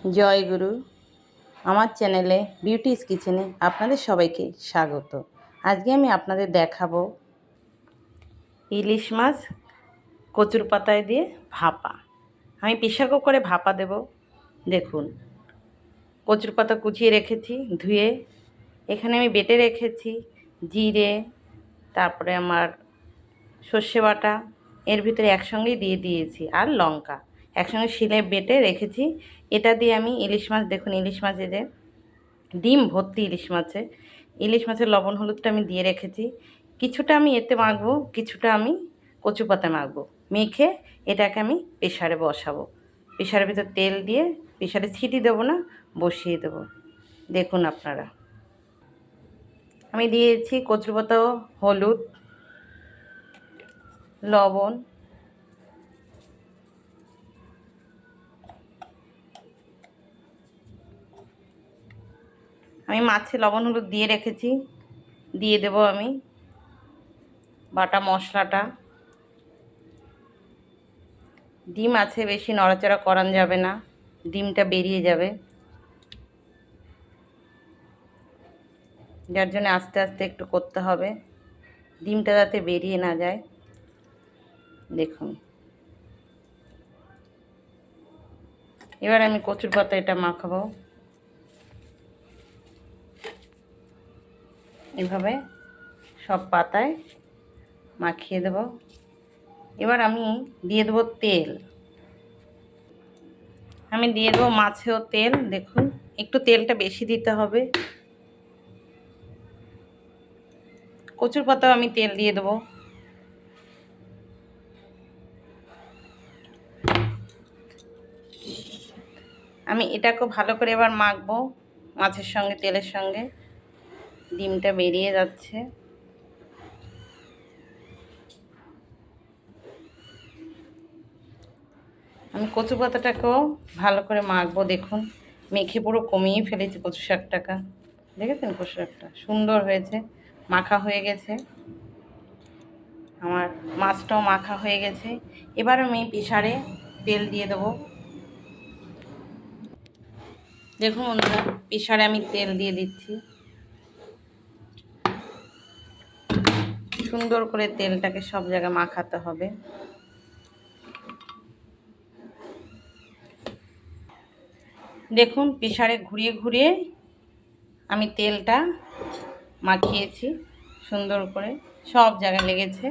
জয় গুরু। আমার চ্যানেলে বিউটিস কিচেনে আপনাদের সবাইকে স্বাগত। আজকে আমি আপনাদের দেখাবো ইলিশ মাছ কচুর পাতায় দিয়ে ভাপা। আমি প্রেসার কুকারে ভাপা দেব। দেখুন, কচুর পাতা কুচিয়ে রেখেছি ধুয়ে, এখানে আমি বেটে রেখেছি জিরে, তারপরে আমার সর্ষে বাটা, এর ভিতরে একসঙ্গেই দিয়ে দিয়েছি, আর লঙ্কা একসঙ্গে শিলে বেটে রেখেছি। এটা দিয়ে আমি ইলিশ মাছ, দেখুন ইলিশ মাছে যে ডিম ভর্তি ইলিশ মাছের লবণ হলুদটা আমি দিয়ে রেখেছি। কিছুটা আমি এতে মাখবো, কিছুটা আমি কচু পাতা মাখবো। মেখে এটাকে আমি প্রেসারে বসাবো। প্রেসারের ভিতর তেল দিয়ে, প্রেসারে সিটি দেবো না, বসিয়ে দেবো। দেখুন আপনারা, আমি দিয়েছি কচু পাতা, হলুদ, লবণ, আমি মাছে লবণ হলুদ দিয়ে রেখেছি। দিয়ে দেব আমি বাটা মশলাটা। ডিম আছে, বেশি নড়াচড়া করান যাবে না, ডিমটা বেরিয়ে যাবে, যার জন্য আস্তে আস্তে একটু করতে হবে, ডিমটা যাতে বেরিয়ে না যায়। দেখুন, এবার আমি কচুর পাতা এটা মাখাবো। এভাবে সব পাতায় মাখিয়ে দেব। এবার আমি দিয়ে দেবো তেল। আমি দিয়ে দেবো মাছেও তেল। দেখুন, একটু তেলটা বেশি দিতে হবে। কচুর পাতাও আমি তেল দিয়ে দেবো। আমি এটাকেও ভালো করে এবার মাখবো মাছের সঙ্গে, তেলের সঙ্গে। ডিমটা বেরিয়ে যাচ্ছে। আমি কচু পাতাটাকেও ভালো করে মাখবো। দেখুন, মেখে পুরো কমিয়ে ফেলেছি কচু শাকটাকে। দেখেছেন কচু শাকটা সুন্দর হয়েছে, মাখা হয়ে গেছে। আমার মাছটাও মাখা হয়ে গেছে। এবার আমি প্রেসারে তেল দিয়ে দেবো। দেখুন বন্ধুরা, প্রেসারে আমি তেল দিয়ে দিচ্ছি। সুন্দর করে তেলটাকে সব জায়গায় মাখাতে হবে। দেখুন, প্রেসারে ঘুরিয়ে ঘুরিয়ে আমি তেলটা মাখিয়েছি সুন্দর করে, সব জায়গায় লেগেছে,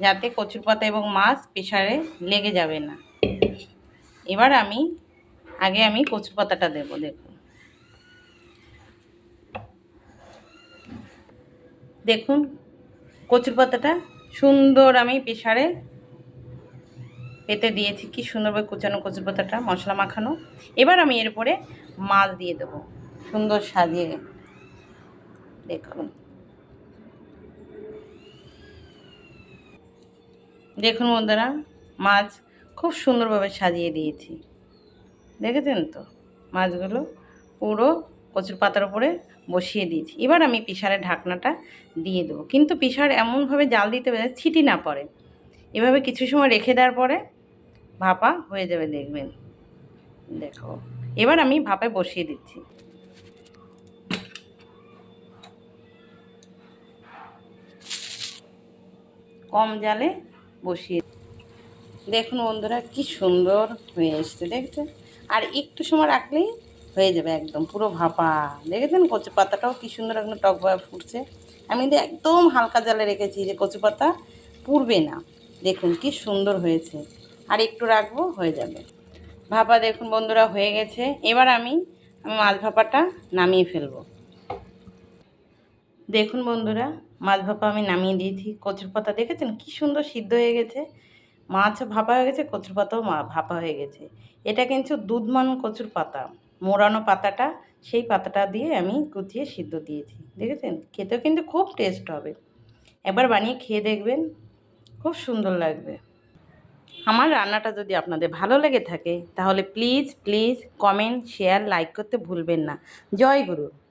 যাতে কচুর পাতা এবং মাছ প্রেসারে লেগে যাবে না। এবার আগে আমি কচুর পাতাটা দেবো। দেখুন কচুর পাতাটা সুন্দর আমি প্রেসারে পেতে দিয়েছি। কি সুন্দরভাবে কুচানো কচুর পাতাটা, মশলা মাখানো। এবার আমি এর উপরে মাছ দিয়ে দেবো সুন্দর সাজিয়ে। দেখুন, দেখুন বন্ধুরা, মাছ খুব সুন্দরভাবে সাজিয়ে দিয়েছি। দেখেছেন তো, মাছগুলো পুরো কচুর পাতার উপরে বসিয়ে দিয়েছি। এবার আমি প্রেসারের ঢাকনাটা দিয়ে দেবো, কিন্তু প্রেসার এমনভাবে জাল দিতে হবে ছিটি না পড়ে। এভাবে কিছু সময় রেখে দেওয়ার পরে ভাপা হয়ে যাবে, দেখবেন। দেখো, এবার আমি ভাপায় বসিয়ে দিচ্ছি। কম জালে বসিয়ে, দেখুন বন্ধুরা কি সুন্দর হয়ে এসছে, দেখছেন? আর একটু সময় রাখলেই হয়ে যাবে একদম পুরো ভাপা। দেখেছেন কচু পাতাটাও কি সুন্দর একদম টকভাবে ফুটছে। আমি কিন্তু একদম হালকা জালে রেখেছি, যে কচু পাতা পুড়বে না। দেখুন কি সুন্দর হয়েছে, আর একটু রাখবো, হয়ে যাবে ভাপা। দেখুন বন্ধুরা, হয়ে গেছে। এবার আমি মাছ ভাপাটা নামিয়ে ফেলবো। দেখুন বন্ধুরা, মাছ ভাপা আমি নামিয়ে দিয়েছি। কচুর পাতা দেখেছেন কি সুন্দর সিদ্ধ হয়ে গেছে, মাছও ভাপা হয়ে গেছে, কচুর পাতাও ভাপা হয়ে গেছে। এটা কিন্তু দুধমান কচুর পাতা, মোড়ানো পাতাটা, সেই পাতাটা দিয়ে আমি কুচিয়ে সিদ্ধ দিয়েছি। দেখেছেন, খেতেও কিন্তু খুব টেস্ট হবে। একবার বানিয়ে খেয়ে দেখবেন, খুব সুন্দর লাগবে। আমার রান্নাটা যদি আপনাদের ভালো লেগে থাকে তাহলে please please comment, share, like করতে ভুলবেন না। জয় গুরু।